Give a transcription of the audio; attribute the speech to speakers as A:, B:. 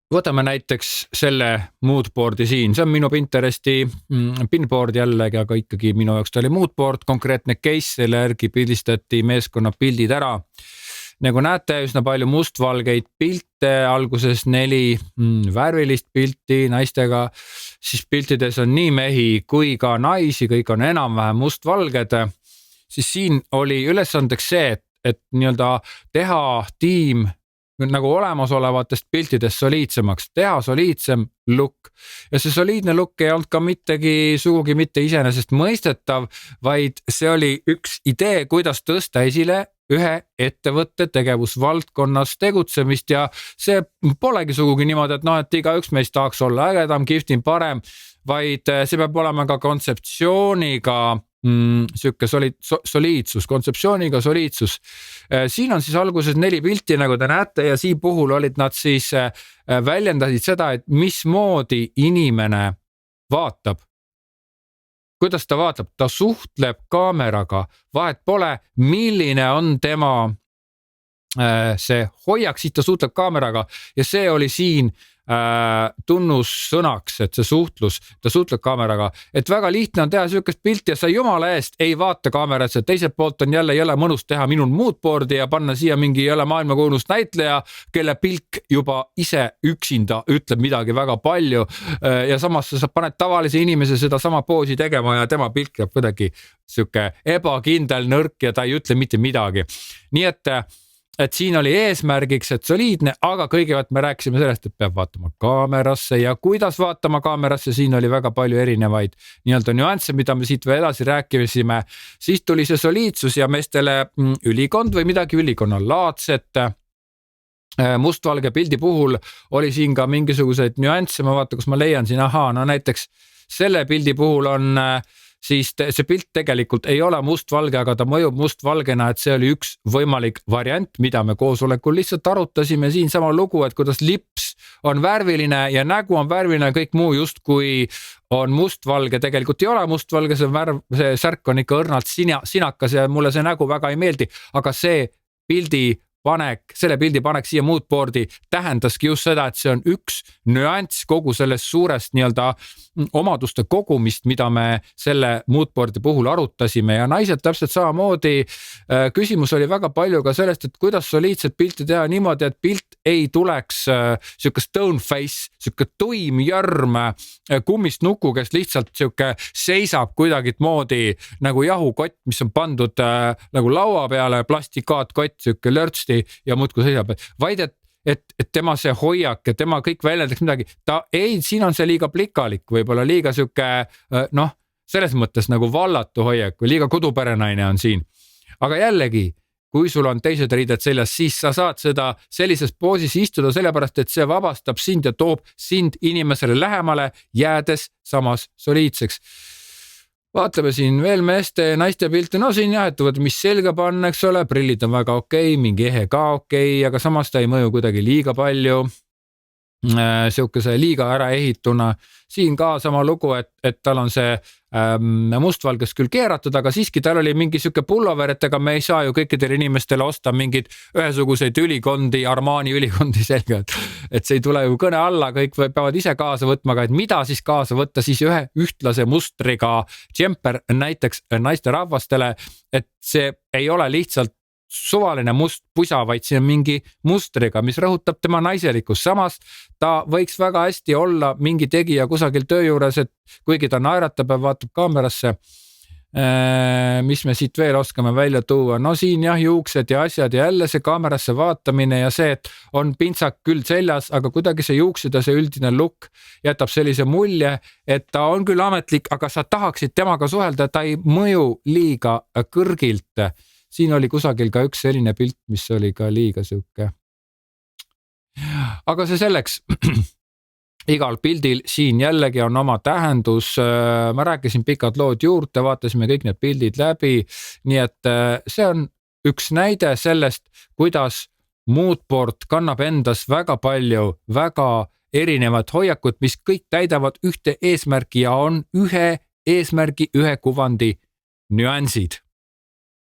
A: Võtame näiteks selle moodboardi siin, see on minu Pinteresti pinboard jällegi, aga ikkagi minu jaoks ta oli moodboard, konkreetne case, selle järgi pildistati meeskonna pildid ära. Nagu näete, üsna palju mustvalgeid pilte, alguses 4 värvilist pilti naistega, siis piltides on nii mehi kui ka naisi, kõik on enam-vähem mustvalged. Siis siin oli ülesandeks see, et nii-öelda teha tiim nagu olemasolevatest piltidest soliidsemaks, teha soliidsem look. Ja see soliidne look ei olnud ka sugugi mitte iseenesest mõistetav, vaid see oli üks idee, kuidas tõsta esile ühe ettevõtte tegevusvaldkonnas tegutsemist ja see polegi sugugi niimoodi, et igaüks meist tahaks olla ägedam, kihvtim, parem, vaid see peab olema ka kontseptsiooniga siuke soliidsus, kontseptsiooniga soliidsus. Siin on siis alguses 4 pilti, nagu te näete, ja siin puhul olid nad siis väljendasid seda, et mismoodi inimene vaatab. Kuidas ta vaatab? Ta suhtleb kaameraga, vahet pole, milline on tema see hoiak, siis ta suhtleb kaameraga ja see oli siin tunnussõnaks, et see suhtlus, ta suhtleb kaameraga, et väga lihtne on teha siukest pilti ja sa jumala eest ei vaata kaamerasse, teiselt poolt on jälle mõnus teha minul moodboardi ja panna siia mingi maailmakuulust näitleja, kelle pilk juba ise üksinda ütleb midagi väga palju ja samas sa paned tavalise inimese seda sama poosi tegema ja tema pilk jääb kuidagi siuke ebakindel, nõrk ja ta ei ütle mitte midagi. Nii et siin oli eesmärgiks, et soliidne, aga kõigepealt me rääkisime sellest, et peab vaatama kaamerasse ja kuidas vaatama kaamerasse, siin oli väga palju erinevaid nii-öelda nüansse, mida me siit veel edasi rääkisime. Siis tuli see soliidsus ja meestele ülikond või midagi ülikonnalaadset. Mustvalge pildi puhul oli siin ka mingisuguseid nüansse, ma vaatan, kus ma leian siin, näiteks selle pildi puhul on siis see pilt tegelikult ei ole mustvalge, aga ta mõjub mustvalgena, et see oli üks võimalik variant, mida me koosolekul lihtsalt arutasime siin sama lugu, et kuidas lips on värviline ja nägu on värviline, kõik muu just kui on mustvalge, tegelikult ei ole mustvalge, see särk on ikka õrnalt sinakas ja mulle see nägu väga ei meeldi, aga see selle pildi panek siia moodboardi tähendaski just seda, et see on üks nüanss kogu sellest suurest nii-öelda omaduste kogumist, mida me selle moodboardi puhul arutasime ja naised täpselt samamoodi. Küsimus oli väga palju ka sellest, et kuidas soliidset pilti teha niimoodi, et pilt ei tuleks siuke stone face, siuke tuim jörm kummist nuku, kes lihtsalt siuke seisab kuidagit moodi nagu jahukott, mis on pandud nagu laua peale, plastikaatkott, siuke lörtsti ja muudku seisab, vaid et tema see hoiak ja tema kõik väljendaks midagi, siin on see liiga plikalik, võib-olla liiga siuke, selles mõttes nagu vallatu hoiak või liiga koduperenaine on siin. Aga jällegi, kui sul on teised riided seljas, siis sa saad seda sellises poosis istuda, sellepärast et see vabastab sind ja toob sind inimesele lähemale, jäädes samas soliidseks. Vaatleme siin veel meeste, naiste pilte, siin jah, mis selga panna, eks ole, prillid on väga okei, mingi ehe ka okei, aga samas ta ei mõju kuidagi liiga palju, siukese liiga ära ehituna. Siin ka sama lugu, et tal on see mustvalges küll keeratud, aga siiski tal oli mingi siuke pullover, et ega me ei saa ju kõikidele inimestele osta mingid ühesuguseid ülikondi, Armani ülikondi selga, et see ei tule ju kõne alla, kõik peavad ise kaasa võtma, aga et mida siis kaasa võtta siis ühe ühtlase mustriga džemper näiteks naiste rahvastele, et see ei ole lihtsalt suvaline must pusa, vaid see on mingi mustriga, mis rõhutab tema naiselikkust. Samas ta võiks väga hästi olla mingi tegija kusagil töö juures, et kuigi ta naeratab ja vaatab kaamerasse, mis me siit veel oskame välja tuua. Siin jah, juuksed ja asjad ja jälle see kaamerasse vaatamine ja see, et on pintsak küll seljas, aga kuidagi see juuksed ja see üldine look jätab sellise mulje, et ta on küll ametlik, aga sa tahaksid temaga suhelda, ta ei mõju liiga kõrgilt. Siin oli kusagil ka üks selline pilt, mis oli ka liiga siuke. Aga see selleks, igal pildil siin jällegi on oma tähendus. Ma rääkisin pikad lood juurde, vaatasime kõik need pildid läbi. Nii et see on üks näide sellest, kuidas moodboard kannab endas väga palju, väga erinevat hoiakut, mis kõik täidavad ühte eesmärki ja on ühe eesmärgi, ühe kuvandi nüansid.